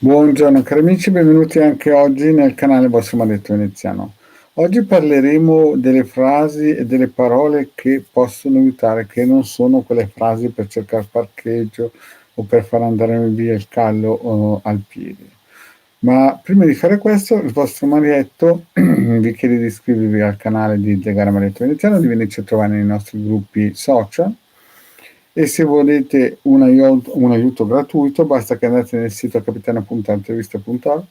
Buongiorno cari amici, benvenuti anche oggi nel canale vostro Maledetto Veneziano. Oggi parleremo delle frasi e delle parole che possono aiutare, che non sono quelle frasi per cercare parcheggio o per far andare via il callo al piede. Ma prima di fare questo, il vostro Marietto vi chiede di iscrivervi al canale di Legare Marietto Veneziano, di venirci a trovare nei nostri gruppi social e se volete un aiuto gratuito basta che andate nel sito capitano.intervista.org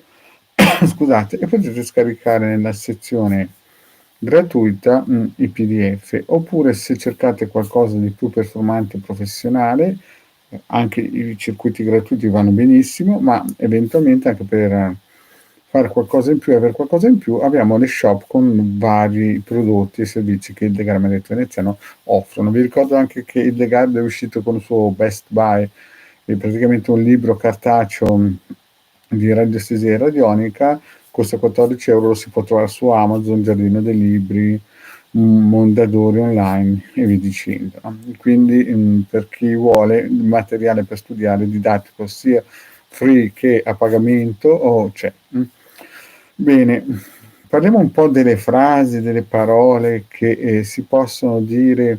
scusate, e potete scaricare nella sezione gratuita i PDF, oppure se cercate qualcosa di più performante e professionale, anche i circuiti gratuiti vanno benissimo, ma eventualmente anche per fare qualcosa in più e avere qualcosa in più abbiamo le shop con vari prodotti e servizi che il Legare Maledetto Veneziano offrono. Vi ricordo anche che il Legard è uscito con il suo Best Buy, è praticamente un libro cartaceo di radiestesia radionica, costa 14 €, lo si può trovare su Amazon, Giardino dei Libri, Mondadori online e via dicendo. Quindi per chi vuole materiale per studiare didattico sia free che a pagamento c'è. Bene, parliamo un po' delle frasi, delle parole che si possono dire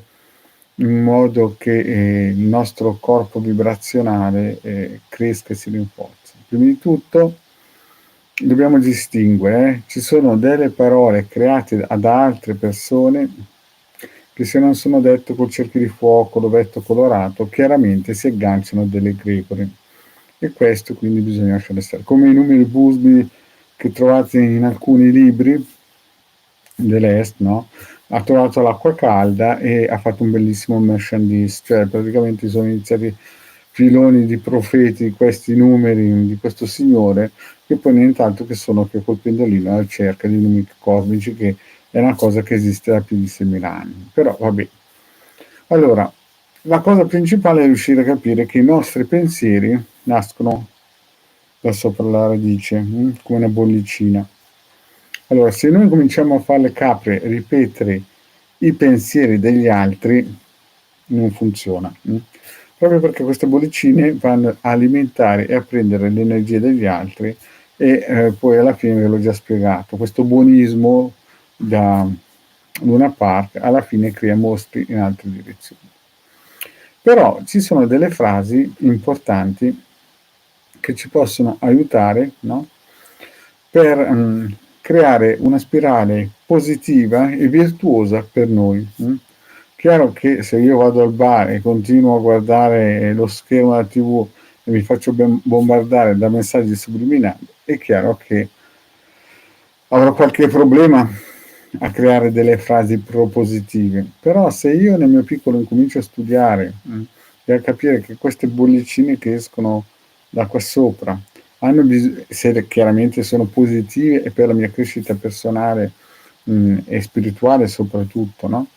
in modo che il nostro corpo vibrazionale cresca e si rinforzi. Prima di tutto dobbiamo distinguere, ci sono delle parole create da altre persone che se non sono dette col cerchio di fuoco, l'ovetto colorato, chiaramente si agganciano a delle egregore. E questo quindi bisogna lasciare stare. Come i numeri busbi che trovate in alcuni libri dell'Est, no? Ha trovato l'acqua calda e ha fatto un bellissimo merchandise, cioè praticamente sono iniziati filoni di profeti, questi numeri di questo signore, che poi nient'altro che sono che col pendolino alla ricerca di numeri cosmici, che è una cosa che esiste da più di 6.000 anni. Però vabbè. Allora, la cosa principale è riuscire a capire che i nostri pensieri nascono da sopra la radice, come una bollicina. Allora, se noi cominciamo a fare le capre, ripetere i pensieri degli altri, non funziona. Proprio perché queste bollicine vanno a alimentare e a prendere le energie degli altri e poi alla fine ve l'ho già spiegato, questo buonismo da Luna Park alla fine crea mostri in altre direzioni. Però ci sono delle frasi importanti che ci possono aiutare, no? Per creare una spirale positiva e virtuosa per noi. Chiaro che se io vado al bar e continuo a guardare lo schermo della TV e mi faccio bombardare da messaggi subliminali, è chiaro che avrò qualche problema a creare delle frasi propositive. Però se io nel mio piccolo incomincio a studiare e a capire che queste bollicine che escono da qua sopra se chiaramente sono positive e per la mia crescita personale e spirituale soprattutto, no?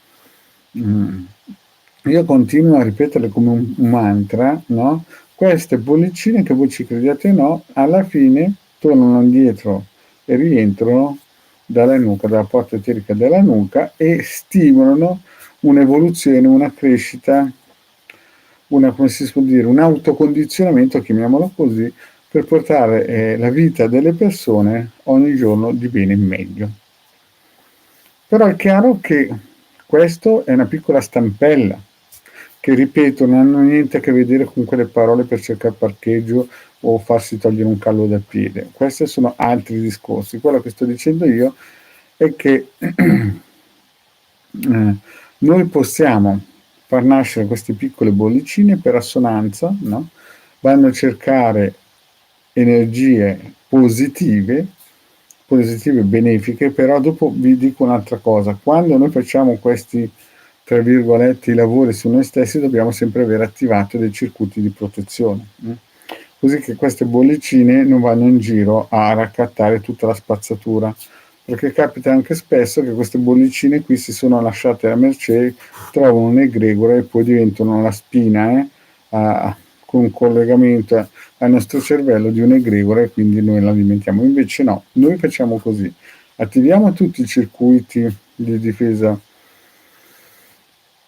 Io continuo a ripeterle come un mantra, no? Queste bollicine, che voi ci crediate o no, alla fine tornano indietro e rientrano dalla nuca, dalla porta eterica della nuca, e stimolano un'evoluzione, una crescita, come si può dire, un autocondizionamento, chiamiamolo così, per portare la vita delle persone ogni giorno di bene in meglio. Però è chiaro che questo è una piccola stampella, che ripeto, non hanno niente a che vedere con quelle parole per cercare parcheggio o farsi togliere un callo dal piede. Questi sono altri discorsi. Quello che sto dicendo io è che noi possiamo far nascere queste piccole bollicine per assonanza, no? Vanno a cercare energie positive, benefiche, però dopo vi dico un'altra cosa: quando noi facciamo questi, tra virgolette, i lavori su noi stessi, dobbiamo sempre avere attivato dei circuiti di protezione, così che queste bollicine non vanno in giro a raccattare tutta la spazzatura, perché capita anche spesso che queste bollicine qui si sono lasciate a mercé, trovano un'egregora e poi diventano la spina con un collegamento al nostro cervello di un'egregora, e quindi noi la alimentiamo. Invece no, noi facciamo così: attiviamo tutti i circuiti di difesa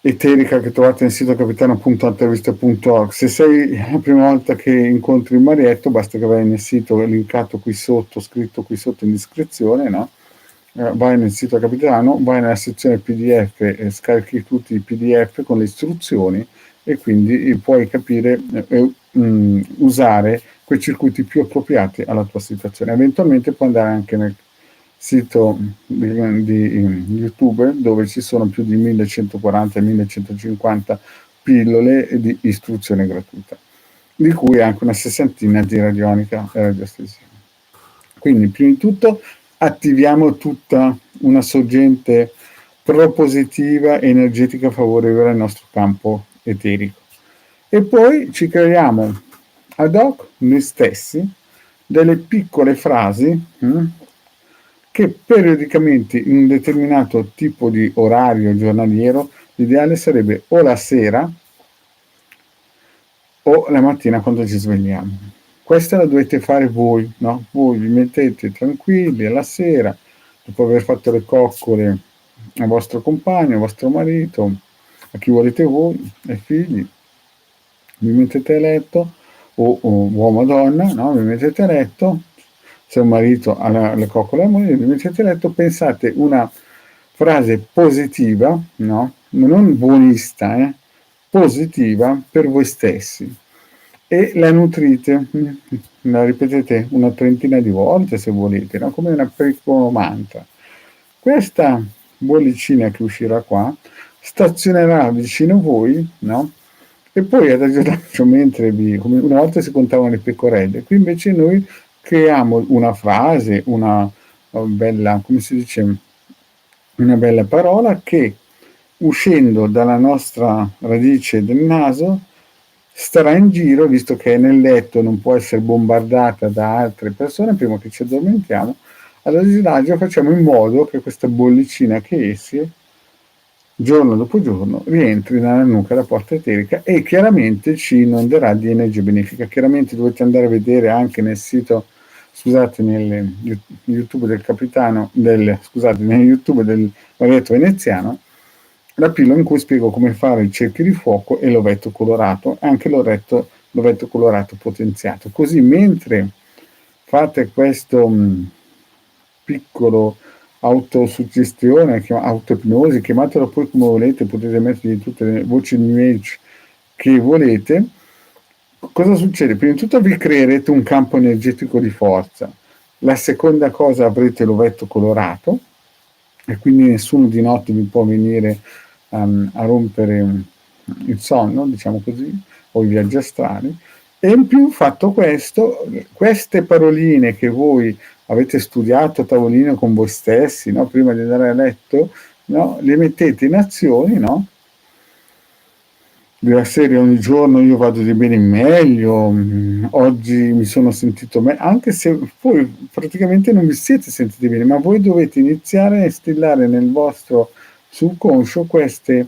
eterica che trovate nel sito capitano.altarvista.org. Se sei la prima volta che incontri il Marietto, basta che vai nel sito linkato qui sotto, scritto qui sotto in descrizione, no? Vai nel sito Capitano, vai nella sezione PDF e scarichi tutti i PDF con le istruzioni e quindi puoi capire e usare quei circuiti più appropriati alla tua situazione. Eventualmente puoi andare anche nel sito di YouTube dove ci sono più di 1140-1150 pillole di istruzione gratuita, di cui anche una sessantina di radionica e radiostesia. Quindi prima di tutto attiviamo tutta una sorgente propositiva e energetica favorevole al nostro campo eterico e poi ci creiamo ad hoc noi stessi delle piccole frasi che periodicamente in un determinato tipo di orario giornaliero, l'ideale sarebbe o la sera o la mattina quando ci svegliamo. Questa la dovete fare voi, no? Voi vi mettete tranquilli alla sera, dopo aver fatto le coccole al vostro compagno, al vostro marito, a chi volete voi, ai figli, vi mettete a letto, o uomo o donna, no? Vi mettete a letto, se un marito ha le coccole alla moglie, vi mettete a letto, pensate una frase positiva, no? Non buonista, positiva per voi stessi e la nutrite, la ripetete una trentina di volte se volete, no? Come una piccolo mantra. Questa bollicina che uscirà qua stazionerà vicino a voi, no? E poi ad aggiornaggio mentre come una volta si contavano le pecorelle, qui invece noi creiamo una frase, una bella, come si dice, una bella parola che uscendo dalla nostra radice del naso starà in giro, visto che è nel letto, non può essere bombardata da altre persone prima che ci addormentiamo, all'adagio facciamo in modo che questa bollicina che esce giorno dopo giorno rientri nella nuca della porta eterica e chiaramente ci inonderà di energia benefica. Chiaramente dovete andare a vedere anche nel sito, scusate, nel YouTube del capitano, nel YouTube del Marietto Veneziano, la pillola in cui spiego come fare i cerchi di fuoco e l'ovetto colorato, e anche l'ovetto colorato potenziato. Così mentre fate questo piccolo autosuggestione, autoipnosi, chiamatelo poi come volete, potete mettergli tutte le voci New Age che volete. Cosa succede? Prima di tutto vi creerete un campo energetico di forza. La seconda cosa, avrete l'ovetto colorato e quindi nessuno di notte vi può venire a rompere il sonno, diciamo così, o i viaggi astrali. E in più, fatto questo, queste paroline che voi avete studiato a tavolino con voi stessi, no? Prima di andare a letto, no? Le mettete in azione, no? Della serie ogni giorno io vado di bene in meglio, oggi mi sono sentito meglio, anche se voi praticamente non vi siete sentiti bene, ma voi dovete iniziare a instillare nel vostro subconscio queste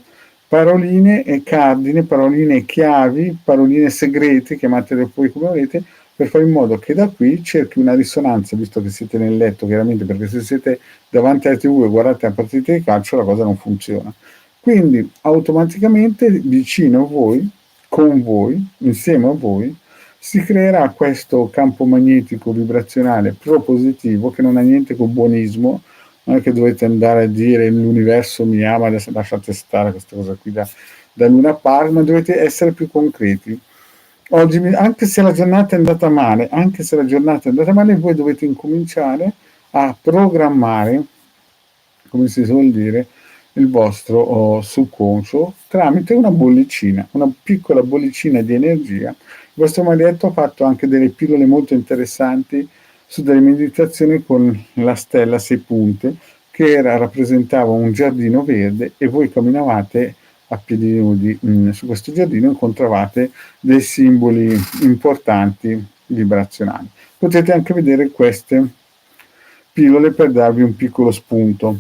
paroline e cardine, paroline chiavi, paroline segrete, chiamatele poi come volete, per fare in modo che da qui cerchi una risonanza, visto che siete nel letto, chiaramente, perché se siete davanti alla TV e guardate la partita di calcio la cosa non funziona. Quindi automaticamente vicino a voi, con voi, insieme a voi, si creerà questo campo magnetico vibrazionale propositivo che non ha niente con buonismo, non è che dovete andare a dire l'universo mi ama, adesso lasciate stare questa cosa qui da Luna Park, ma dovete essere più concreti. Oggi, anche se la giornata è andata male, voi dovete incominciare a programmare, come si suol dire, il vostro subconscio tramite una bollicina, una piccola bollicina di energia. Il vostro Marietto ha fatto anche delle pillole molto interessanti su delle meditazioni con la stella a 6 punte che rappresentava un giardino verde e voi camminavate a piedi nudi su questo giardino, incontravate dei simboli importanti vibrazionali. Potete anche vedere queste pillole per darvi un piccolo spunto.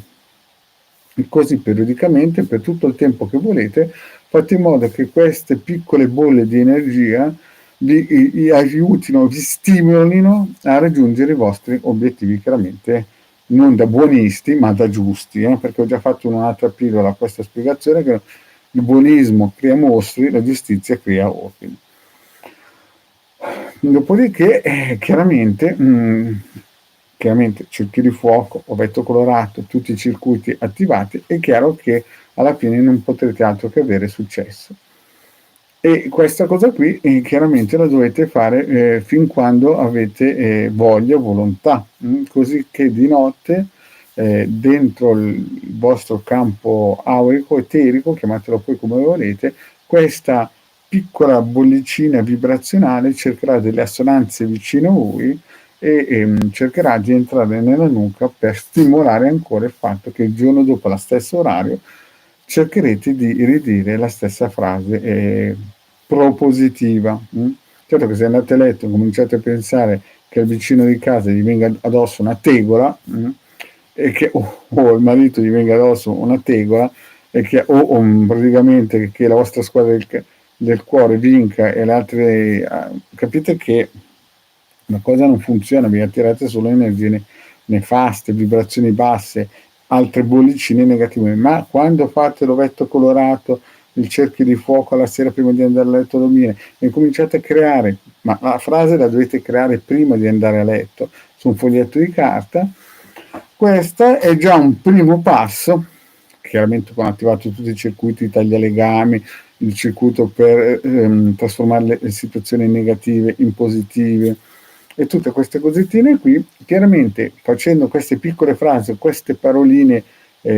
E così periodicamente, per tutto il tempo che volete, fate in modo che queste piccole bolle di energia vi aiutino, vi stimolino a raggiungere i vostri obiettivi, chiaramente non da buonisti, ma da giusti, perché ho già fatto un'altra pillola a questa spiegazione che il buonismo crea mostri, la giustizia crea ordine. Dopodiché, chiaramente cerchio di fuoco, ovetto colorato, tutti i circuiti attivati, è chiaro che alla fine non potrete altro che avere successo. E questa cosa qui chiaramente la dovete fare fin quando avete voglia, volontà, così che di notte dentro il vostro campo aurico, eterico, chiamatelo poi come volete, questa piccola bollicina vibrazionale cercherà delle assonanze vicino a voi e cercherà di entrare nella nuca per stimolare ancora il fatto che il giorno dopo, allo stesso orario, cercherete di ridire la stessa frase propositiva. Certo che se andate a letto e cominciate a pensare che al vicino di casa gli venga addosso una tegola e che o il marito gli venga addosso una tegola e che praticamente che la vostra squadra del cuore vinca e le altre capite che la cosa non funziona, vi attirate solo energie nefaste, vibrazioni basse, altre bollicine negative. Ma quando fate l'ovetto colorato, il cerchio di fuoco alla sera prima di andare a letto a dormire e cominciate a creare, ma la frase la dovete creare prima di andare a letto su un foglietto di carta, questo è già un primo passo, chiaramente con attivato tutti i circuiti taglialegami, il circuito per trasformare le situazioni negative in positive e tutte queste cosettine qui, chiaramente facendo queste piccole frasi, queste paroline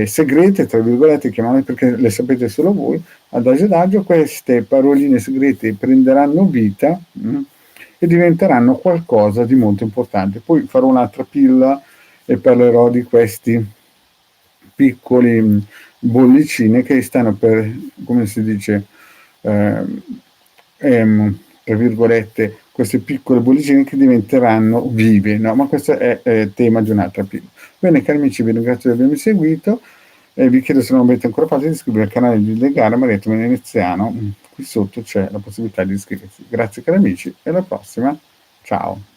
segrete, tra virgolette, chiamate perché le sapete solo voi, adagio adagio, queste paroline segrete prenderanno vita e diventeranno qualcosa di molto importante. Poi farò un'altra pillola e parlerò di questi piccoli bollicine che stanno per, come si dice, tra virgolette, queste piccole bollicine che diventeranno vive, no? Ma questo è tema di un'altra pillola. Bene, cari amici, vi ringrazio di avermi seguito e vi chiedo, se non avete ancora fatto, di iscrivervi al canale di Legare Marietto Veneziano. Qui sotto c'è la possibilità di iscriversi. Grazie cari amici e alla prossima. Ciao.